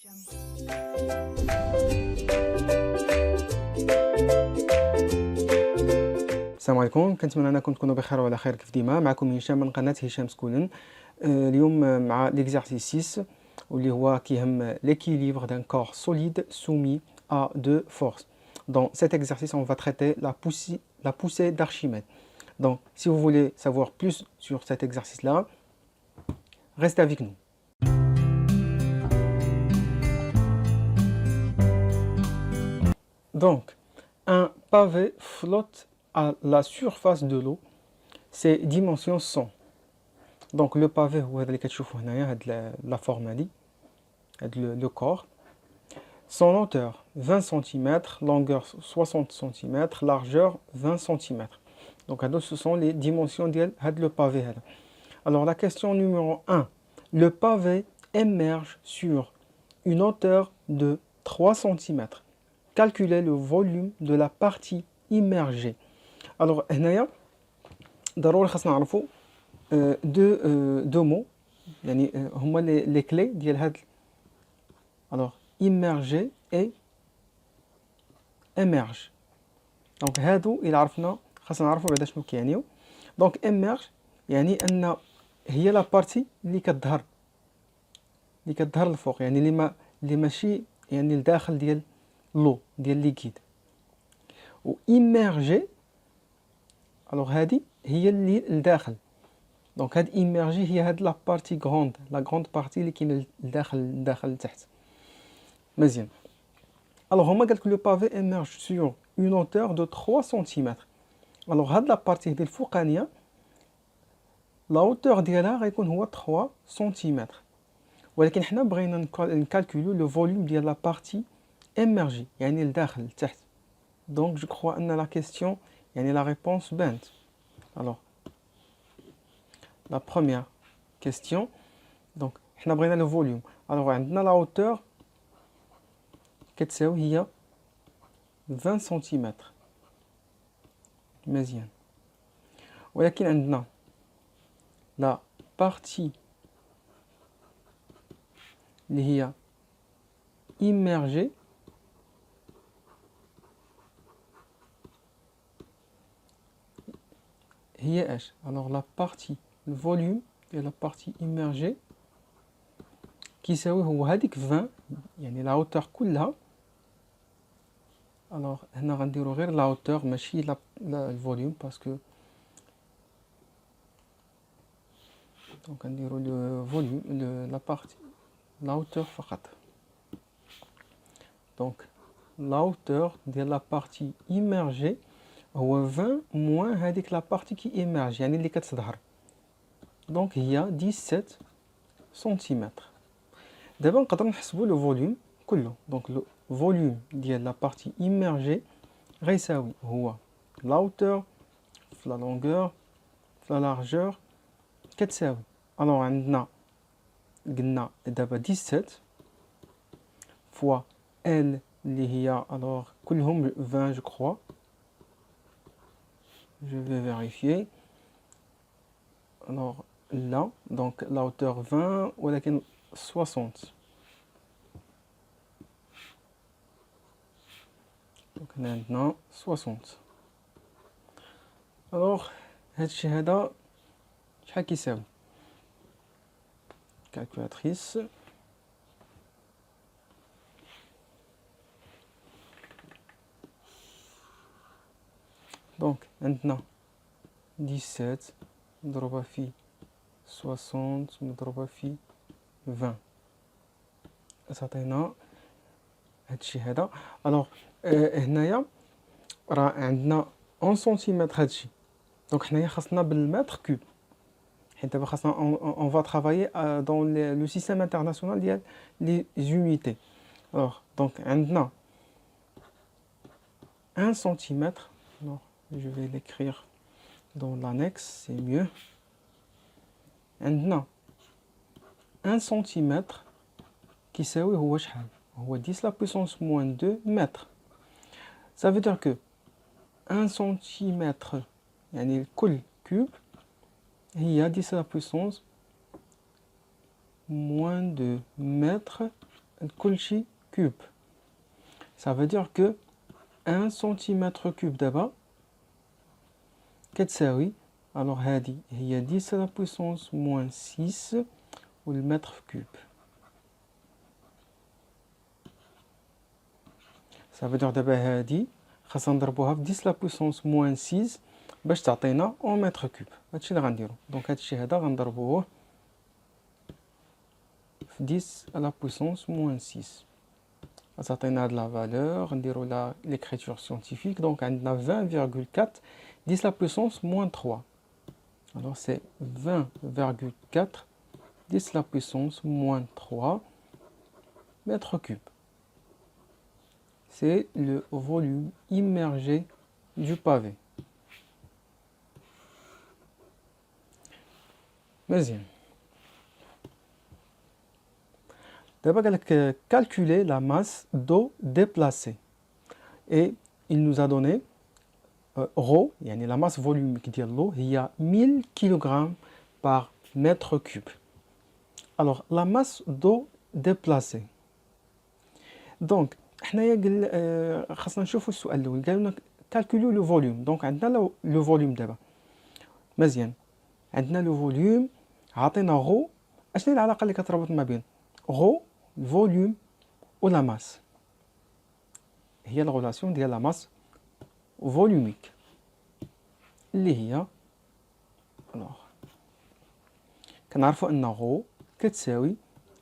السلام عليكم، كنتمنى انكم تكونوا بخير وعلى خير كيف ديما. معكم هشام من قناه هشام سكولن. اليوم مع ليكزارسيس 6 واللي هو كيهم l'équilibre d'un corps solide soumis à deux forces. Dans cet exercice, on va traiter la poussée d'Archimède. Donc, si vous voulez savoir plus sur cet exercice-là, restez avec nous. Donc, un pavé flotte à la surface de l'eau, ses dimensions sont. Donc le pavé هو هذا اللي كتشوفوا هنايا هاد لا فورم هادي هاد لو كور. Son hauteur 20 cm, longueur 60 cm, largeur 20 cm. Donc ce sont les dimensions ديال هاد le pavé هذا. Alors la question numéro 1, le pavé émerge sur une hauteur de 3 cm. Calculez le volume de la partie immergée. Alors هنايا ضروري خاصنا نعرفوا deux mots يعني هما les clés ديال هاد. alors immergé et émerge. دونك هادو الا عرفنا خاصنا نعرفوا بعدا شنو كيعنيو. دونك émerge يعني ان هي لا بارتي اللي كتظهر للفوق، يعني اللي ماشي يعني الداخل ديال لو ديال ليكيد. و immergé alors هادي هي اللي الداخل. دونك هاد immergé هي هاد لا بارتي غروند، لا غروند بارتي اللي كاينه الداخل لتحت. مزيان. alors هما قالك لو بافي émerge sur une hauteur de 3 cm. alors هاد لا بارتي ديال الفوقانيه لا hauteur ديالها غيكون هو 3 سم، ولكن حنا بغينا نكالكولو لو فوليوم ديال لا بارتي émergée يعني الداخل لتحت. دونك جو كخوا ان لا كيسيون يعني لا ريبونس بانت. alors la première question, donc حنا بغينا لو فوليوم. alors عندنا لا hauteur كتساوي هي 20 سنتيمتر. مزيان. ولكن عندنا لا بارتي اللي هي immergée هي اش؟ alors la partie le volume de la partie immergée كيساوي هو هذيك 20 يعني لا hauteur كلها. alors هنا غنديرو غير لا hauteur ماشي لا الفوليوم باسكو دونك غنديرو لو فوليوم لا بارتي لا hauteur فقط. دونك لا hauteur ديال لا بارتي immergée هو 20 موان هذيك لا بارتي كي ايمرج يعني اللي كتظهر. دونك هي 17 سنتيمتر. دابا نقدر نحسبوا لو فوليوم كله. دونك لو فوليوم ديال لا بارتي ايمرجي غيساوي هو لا hauteur في لا لونغور في لا لارجور كتساوي. الوغ عندنا قلنا دابا 17 فوا ال اللي هي الوغ كلهم 20 جو كخوا. je vais vérifier. alors là donc la hauteur 20 ولكن 60. donc عندنا 60. alors هادشي هذا شحال كيساوي؟ calculatrice. دونك عندنا 17 مضروبة في 60 مضروبة في 20 تعطينا هادشي هذا. الوغ هنايا راه عندنا 1 سنتيمتر هادشي. دونك حنايا خاصنا بالمتر كوب، حيت دابا خاصنا اون فا ترافايي دون لو سيستيم انترناسيونال ديال لي زونيتي. الوغ دونك عندنا 1 سنتيمتر. je vais l'écrire dans l'annexe, c'est mieux. عندنا 1 سنتيمتر كيساوي هو شحال؟ هو 10 la puissance moins 2 mètres. Ça veut dire que 1 centimètre يعني الكل كوب هي 10 la puissance moins 2 mètres كلشي كوب. Ça veut dire que 1 centimètre cube دابا كتساوي alors هذه هي 10 à la puissance moins 6 والمتر كوب. Ça veut dire دابا هذه خاصنا نضربوها في 10 à la puissance moins 6 باش تعطينا en متر كوب. هادشي اللي غنديرو. دونك هادشي هذا غنضربوه في 10 à la puissance moins 6. غتعطينا هاد لا فالور نديرو لا l'écriture scientifique. Donc عندنا 20,4 10 à la puissance moins 3. Alors c'est 20,4 10 à la puissance moins 3 mètres cubes. C'est le volume immergé du pavé. مزيان. D'abord, calculer la masse d'eau déplacée. Et il nous a donné ρ, يعني la masse volumique de l'eau, il y a 1000 kg par mètre cube. Alors, la masse d'eau déplacée. Donc, خاصنا نشوفوا السؤال الأول. قالوا لنا calculer le volume. Donc, عندنا le volume دابا. مزيان. عندنا le volume. عطينا ρ. اشنو هي العلاقة اللي كتربط ما بين ρ الفوليوم و لا ماس؟ هي الغولاسيون ديال لا ماس فوليوميك اللي هي الوغ كنعرفوا ان غو كتساوي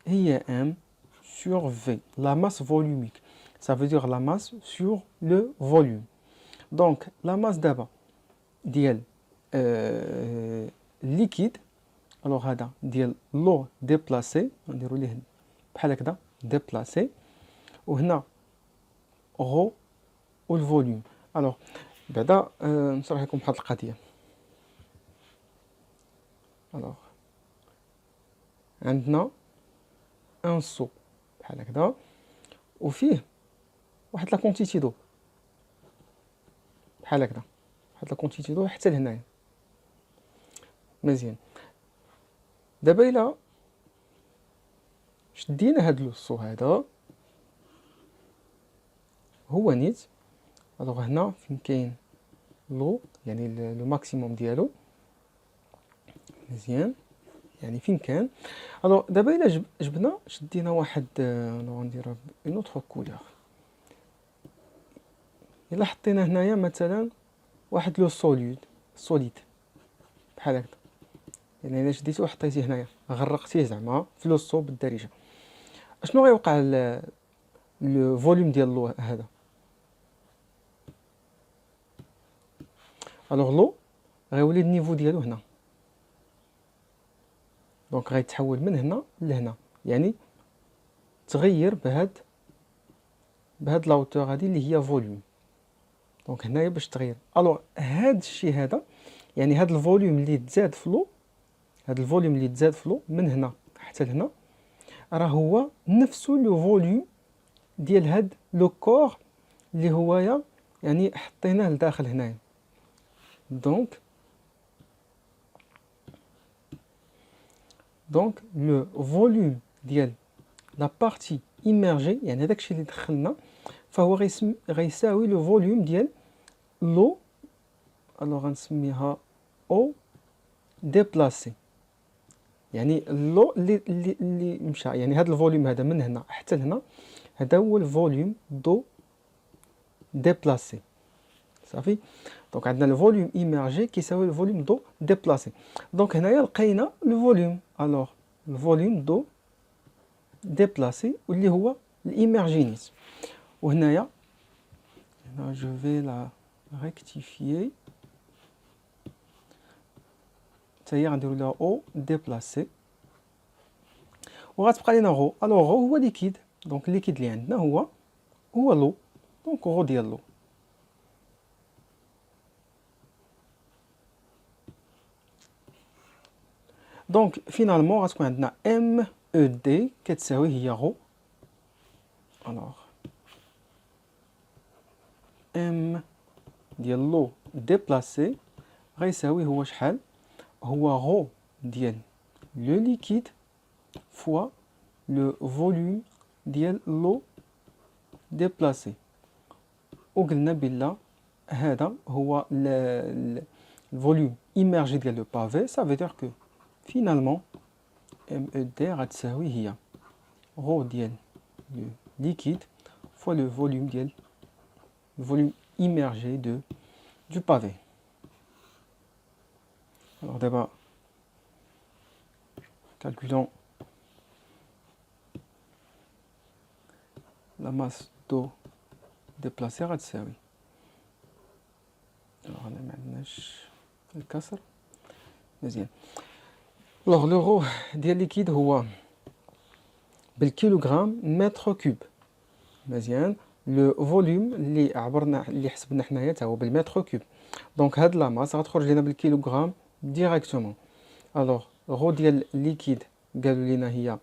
هي ام sur V, la masse volumique. Ça veut dire la masse sur le volume. Donc la masse d'abord ديال liquide. Alors هذا ديال l'eau déplacée نديرو ليه بحال هكذا déplacé وهنا غو والفوليوم. الوغ بعدا نشرح لكم واحد القضيه. الوغ عندنا ان سو بحال هكذا وفيه واحد لا كونتيتي دو بحال هكذا واحد لا كونتيتي دو حتى لهنايا. مزيان. دابا الا شدينا هاد لوصو هذا هو نيت. الوغ هنا فين كاين لو يعني لو ماكسيموم ديالو. مزيان يعني فين كان. الوغ دابا الا جبنا شدينا واحد نديرها اون اوتر كولور. الا حطينا هنايا مثلا واحد لو سوليد بحال هكذا يعني الا شديتو وحطيتيه هنايا غرقتيه زعما في لوصو بالدارجه اشنو غيوقع لو فوليوم ديال لو هذا؟ الوغ لو غيولي النيفو ديالو هنا. دونك غيتحول من هنا لهنا يعني تغير بهاد لاوتور هادي اللي هي فوليوم. دونك هنايا باش تغير. الوغ هاد الشيء هذا يعني هاد الفوليوم اللي تزاد في لو من هنا حتى لهنا راه هو نفسه لو فوليوم ديال هاد لو كور اللي هو يعني حطيناه لداخل هنايا. دونك لو فوليوم ديال لا بارتي immergée يعني هذاك الشيء اللي دخلنا فهو غيساوي لو فوليوم ديال لو. الوغ غنسميها او ديبلاسي يعني لو اللي مشى يعني هذا الفوليوم هذا من هنا حتى لهنا هذا هو الفوليوم دو ديبلاسي. صافي. دونك عندنا لو فوليوم immergé كيساوي لو فوليوم دو ديبلاسي. دونك هنايا لقينا لو فوليوم. الوغ الفوليوم دو ديبلاسي واللي هو الاميرجي نيت. وهنايا هنا جو في لا ريكتيفيي حتى هي غنديرو لها او ديبلاسي وغتبقى لينا غو. الوغ غو هو ليكيد. دونك الليكيد اللي عندنا هو لو. دونك غو ديال لو. دونك فينالمون غتكون عندنا ام او دي كتساوي هي غو. الوغ ام ديال لو ديبلاسي غيساوي هو شحال؟ هو غو ديال لو ليكيد فوا لو فوليوم ديال لو ديبلاسي، وقلنا بلا هذا هو الفوليوم immergé ديال لو بافي. ça veut dire que finalement MED غتساوي هي rho ديال le liquide fois le volume ديال le volume immergé du pavé. Alors d'abord calculons la masse d'eau déplacée غتساوي. alors انا ما عندناش الكسر مزيان. alors le rho ديال liquide هو بالكيلوغرام متر كوب مزيان. لو فوليوم اللي عبرنا اللي حسبنا حنايا تا هو بالمتر كوب. دونك هاد لا ماس غتخرج لينا بالكيلوغرام ديريكتومون. الوغ غو ديال ليكيد قالوا لينا هي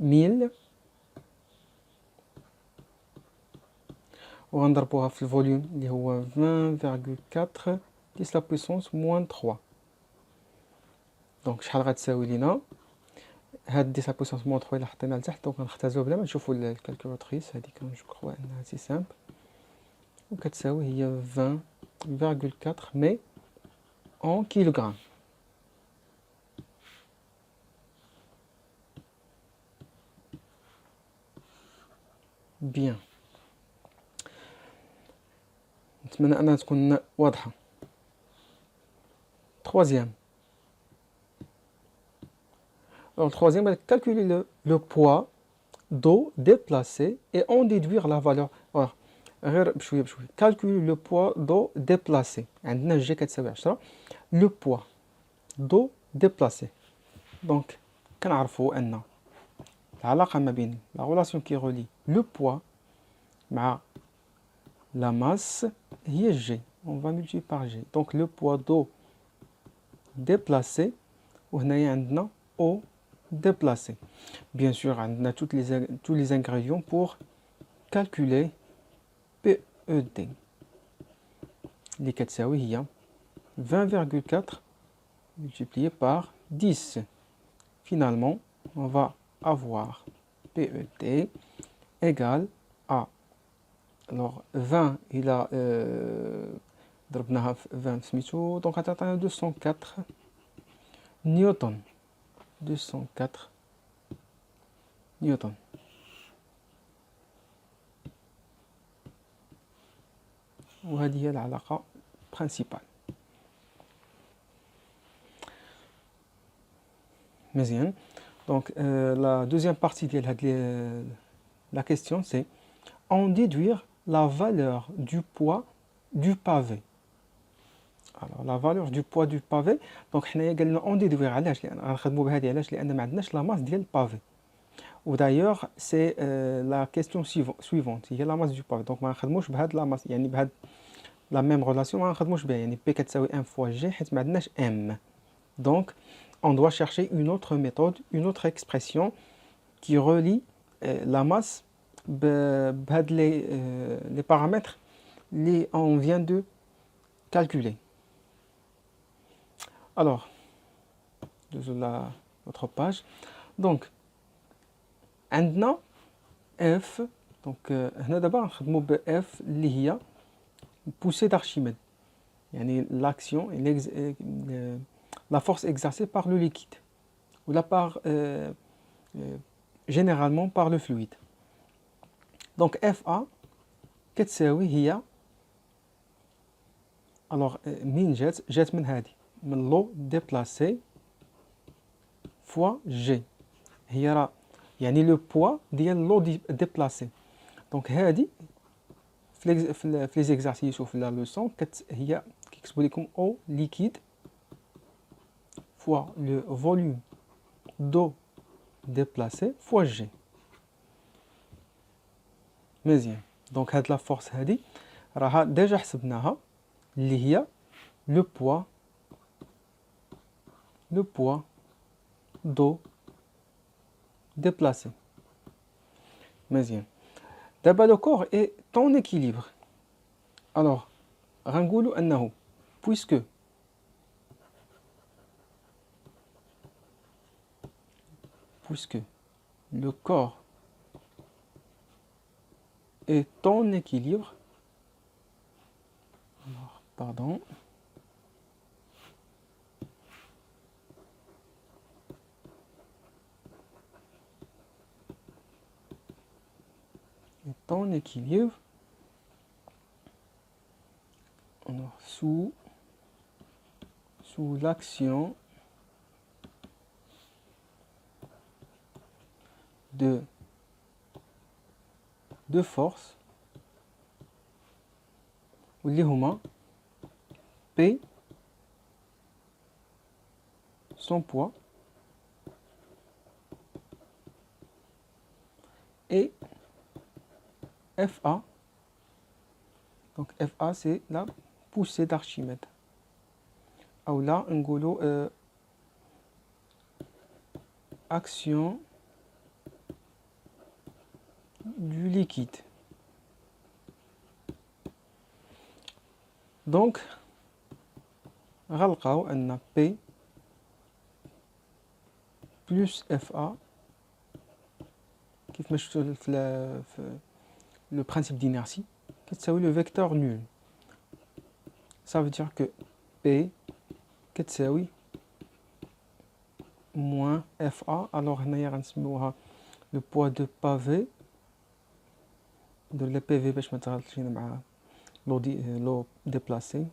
1000 وغنضربوها في الفوليوم اللي هو 20.4 10 لا بويسونس موان 3. دونك شحال غتساوي لينا هاد 10 لا بويسونس موان 3 الا حطينا لتحت. دونك غنختازوها بلا ما نشوفوا الكالكولاتريس هذيك. جو كخوا انها سي سامبل وكتساوي هي 20.4 مي en kilogramme. Bien. نتمنى أنها تكون واضحة. Troisième. Alors, troisième, calculer le poids d'eau déplacé et en déduire la valeur. Alors, غير بشوية بشوية. Calculer le poids d'eau déplacé. عندنا G كتساوي 10. Le poids d'eau déplacé. Donc, كنعرفوا أن العلاقة ما بين la relation qui relie le poids مع la masse هي G. On va multiplier par G. Donc, le poids d'eau déplacé وهنايا عندنا eau déplacée. Bien sûr, on a tous les ingrédients pour calculer PED. اللي كتساوي هي 20.4 multiplié par 10. Finalement, on va avoir PED égale à, alors 20 il a ضربناها في 20 سميتو دونك غتعطينا 204 نيوتن. 204 نيوتن. وهذه هي العلاقة برينسيبال. مزيان. Donc la deuxième partie de la question c'est en déduire la valeur du poids du pavé. Alors la valeur du poids du pavé. Donc حنايا قالنا on déduire علاش لأن غنخدموا بهذه علاش لأن ما عندناش لا ماس ديال البافي. ودايوغ سي لا كيستيون سويفونت هي لا ماس دو بافي. دونك ما نخدموش بهاد لا ماس يعني بهاد لا ميم ريلاسيون ما نخدموش بها يعني بي كتساوي 1 فوا جي حيت ما عندناش ام. دونك on doit chercher une autre méthode, une autre expression qui relie la masse بهاد les paramètres اللي on vient de calculer. Alors, l'autre page. Donc, عندنا F. Donc, هنا دابا نخدمو ب F اللي هي poussée d'Archimède. يعني l'action la force exercée par le liquide ou généralement par le fluide. Donc FA كتساوي هي alors من جات من هذه من لو ديبلاسي فوا جي هي راه يعني لو بوا ديال لو ديبلاسي. دونك هذه في لي زيكزارسيس وفي لا لوسون هي كيكتبوا لكم او ليكيد fois le volume d'eau déplacée fois G. مزيان. دونك هاد لا فورس هادي راها ديجا حسبناها اللي هي لو بوا d'eau déplacée. مزيان. دابا لو كور est en équilibre. alors غنقولوا انه puisque le corps est en équilibre. Alors, pardon. Est en équilibre. Alors, sous l'action de forces واللي هما P son poids et FA. Donc FA c'est la poussée d'Archimède. Ou là نقولوا action du liquide. Donc غنلقاو أن P plus FA كيف ما شفتوا في le principe d'inertie كتساوي le vecteur nul. Ça veut dire que P كتساوي moins FA. alors هنايا غنسميوها le poids de pavé de le PV باش ما تغلطش مع l'eau déplacée.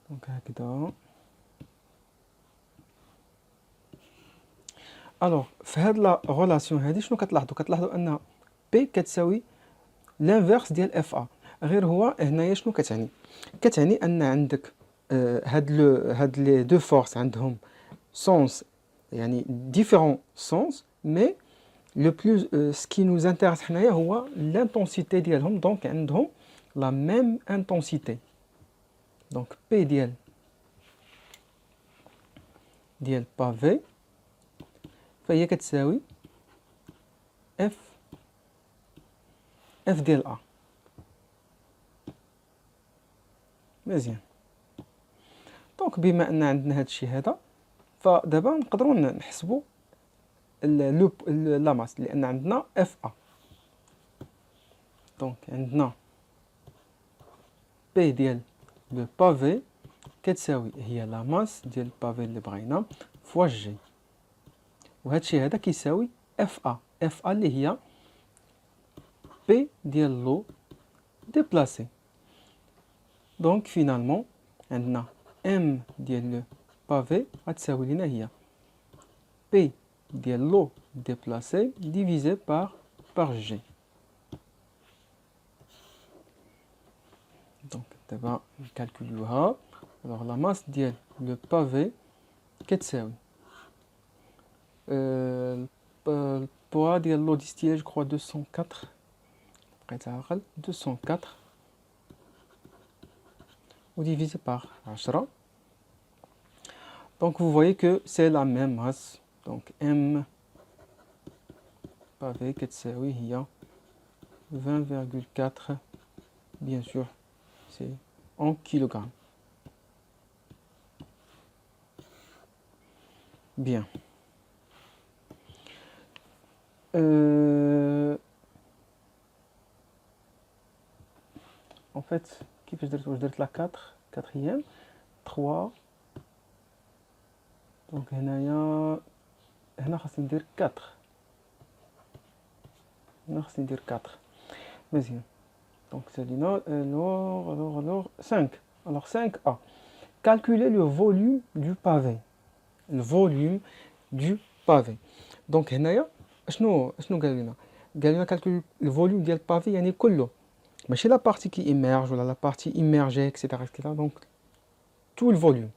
donc هكذا. alors في هاد لا غولاسيون هادي شنو كتلاحظوا ان بي كتساوي لانفيرس ديال اف ا. غير هو هنايا شنو كتعني ان عندك هاد لي دو فورس عندهم سونس يعني ديفيرون سونس مي لو بلوس سكي نوز انتيريس حنايا هو لانتونسيتي ديالهم. دونك عندهم لا ميم انتونسيتي. دونك بي ديال بافي فهي كتساوي اف ديال ا. مزيان. دونك بما ان عندنا هذا الشيء هذا فدابا نقدروا نحسبوا لا ماس لان عندنا اف ا. دونك عندنا بي ديال لو بافي كتساوي هي لا ماس ديال البافي اللي بغينا فوا جي. وهذا الشيء هذا كيساوي اف ا. اف ا اللي هي بي ديال لو ديبلاسي. دونك فينالمون عندنا ام ديال لو بافي غتساوي لنا هي بي ديال لو ديبلاسي ديفيزي بار جي. دونك دابا نكالكوليوها. alors la masse ديال لو بافي كتساوي البوا ديال لو ديستيلي جو كخوا 204 بقيت عاقل 204 ou divisé par 10. Donc vous voyez que c'est la même masse. Donc M pavé كتساوي هي 20,4 bien sûr c'est en kilogrammes. Bien. En fait كيفاش درت لا 4 quatrième 3 دونك هنا خاصني ندير 4 مزيان. دونك سالينا alors 5. alors 5a. calculer le volume du pavé. le volume du pavé. دونك هنايا شنو قال لنا calculer le volume ديال البافي يعني كله ماشي la partie qui immerge ولا la partie immergée etc. donc tout le volume.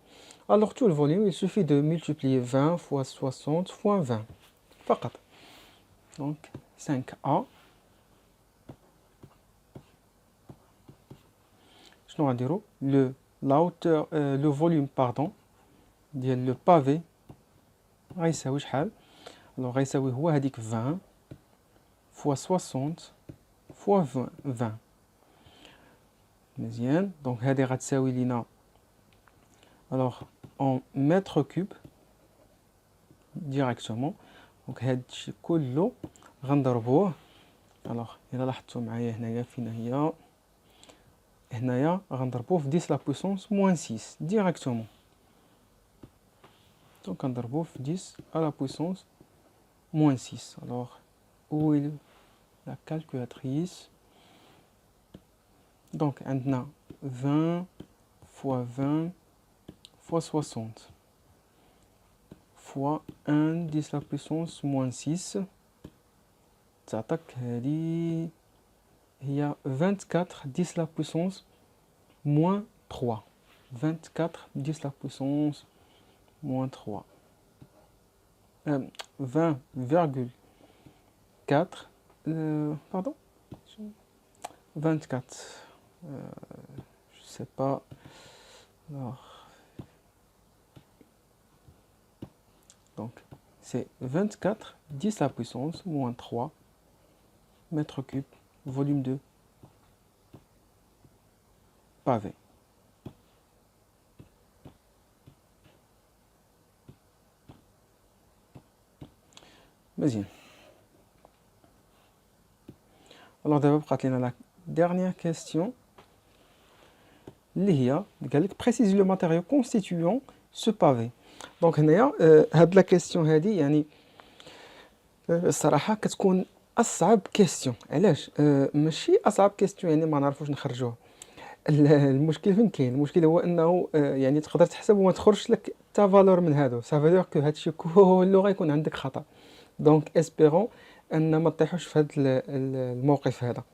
alors tout le volume il suffit de multiplier 20 fois 60 fois 20 فقط. donc 5a شنو غنديرو la hauteur le volume pardon ديال le pavé غيساوي شحال. alors غيساوي هو هذيك 20 fois 60 fois 20 مزيان. دونك هذه غتساوي لينا alors en mètres cubes directement. دونك هاد الشيء كله غنضربوه. الوغ الا لاحظتوا معايا هنايا فين هي، هنايا غنضربوه في 10 لا بويسونس موان 6 ديريكتومون. دونك كنضربوه في 10 à la puissance moins 6. Alors, où est la calculatrice? Donc, on a 20 fois 20 fois 60 fois 1 10 la puissance moins 6. تعطيك هذه هي 24 10 la puissance moins 3. 24 10 la puissance moins 3. 20,4 pardon 24 je sais pas. Alors, donc c'est 24 10 la puissance moins 3 mètres cubes volume 2 pavé. مزيان. alors دابا بقات لينا لا dernière question اللي هي قال لك précise le matériau constituant ce pavé. دونك هنايا هاد لا كيسيون هادي يعني الصراحه كتكون اصعب كيسيون. علاش؟ ماشي اصعب كيسيون يعني ما نعرفوش نخرجوها. المشكل فين كاين؟ المشكل هو انه يعني تقدر تحسب وما تخرجش لك تا فالور من هادو. سافادير كو هادشي كله غيكون عندك خطا. دونك اسبيرون ان ما تطيحوش في هذا الموقف هذا.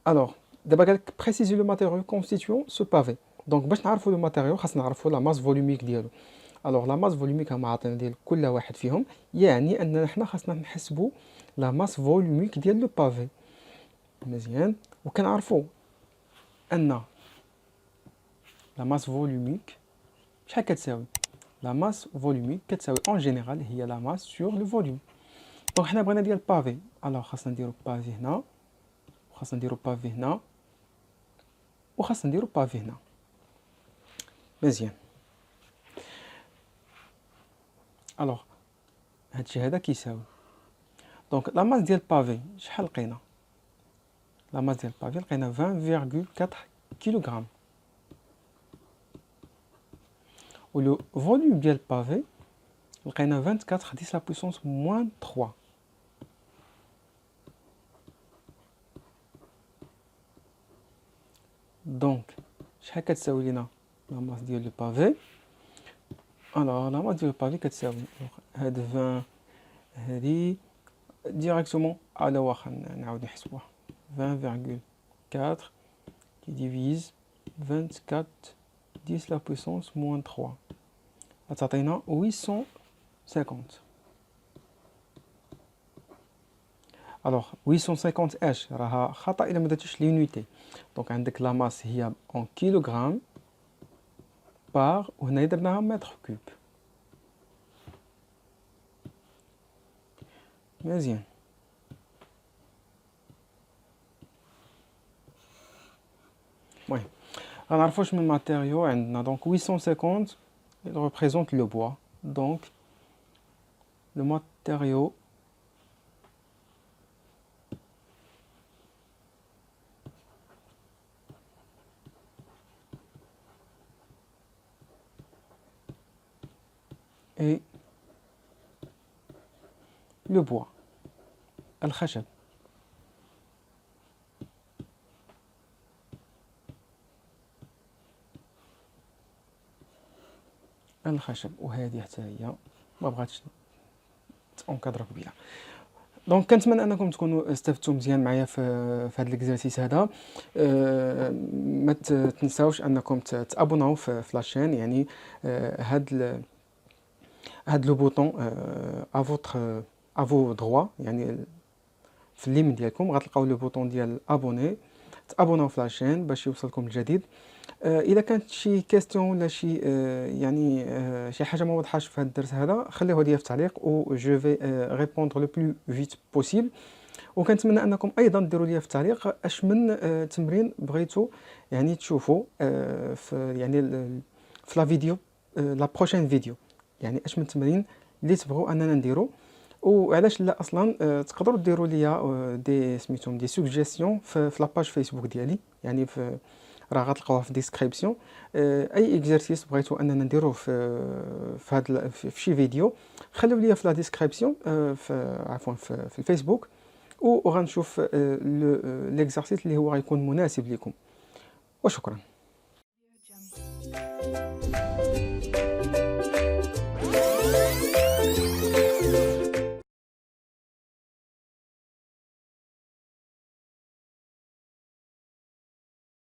الوغ دابا قالك بريسيزي لو ماتيريو كونستيتيون سو بافي. دونك باش نعرفوا لو ماتيريو خاصنا نعرفوا لا ماس فوليوميك ديالو. الوغ لا ماس فوليوميك معطينا ديال كل واحد فيهم، يعني اننا حنا خاصنا نحسبوا لا ماس فوليوميك ديال لو بافي. مزيان. وكنعرفوا ان لا ماس فوليوميك شحال كتساوي؟ لا ماس فوليوميك كتساوي اون جينيرال هي لا ماس سور لو فوليوم. دونك حنا بغينا ديال بافي، الوغ خاصنا نديرو بافي هنا، وخاصنا نديرو بافي هنا، وخاصنا نديرو بافي هنا. مزيان. الوغ هادشي هذا كيساوي دونك لا ماس ديال بافي شحال لقينا؟ لا ماس ديال بافي لقينا 20,4 كيلوغرام. و لو فوليوم ديال بافي لقينا 24 10 لا بويسونس موان 3. دونك شحال كتساوي لينا لا ماس ديال لو بافي؟ الوغ لا ماس ديال لو بافي كتساوي هاد 20 هادي ديريكتومون على واخا نعاود نحسبوها 20,4 qui divise 24 10 la puissance moins 3 غتعطينا 850. الوغ 850 اش راها خطا الا ما درتيش لونيتي. دونك عندك لا ماس هي اون كيلوغرام بار، وهنا درناها متر كوب. مزيان. المهم غنعرفوا واش من ماتيريو عندنا. دونك 850 il représente le bois. Donc le matériau est le bois. الخشب. الخشب. وهذه حتى هي ما بغاتش تونكادرك بيها. دونك كنتمنى انكم تكونوا استفدتوا مزيان معايا في هذا الاكزرسيس هذا. ما تنساوش انكم تابوناو في لاشين. يعني هاد لو بوطون ا فوتر ا فو دروا، يعني في اليمين ديالكم غتلقاو لو بوطون ديال ابوني. تابوناو في لاشين باش يوصلكم الجديد. الا كانت شي كيستيون ولا شي يعني شي حاجه ما واضحاش في هذا الدرس هذا خليوها ليا في التعليق و جو في ريبوندر لو بلو فيت بوسيبل. وكنتمنى انكم ايضا ديروا ليا في التعليق اش من تمرين بغيتوا يعني تشوفوا في يعني في لا فيديو لا بروشين فيديو، يعني اش من تمرين اللي تبغوا اننا نديرو. وعلاش لا اصلا تقدروا ديروا ليا دي سميتهم دي سوجيستيون في لاباج فيسبوك ديالي، يعني في راه غتلقاوها في ديسكريبسيون. اي اكزرسيس بغيتو اننا نديروه في هذا في شي فيديو، خليو ليا في لا ديسكريبسيون في عفوا في الفيسبوك، وغنشوف ليكزرسيس اللي هو غيكون مناسب لكم. وشكرا.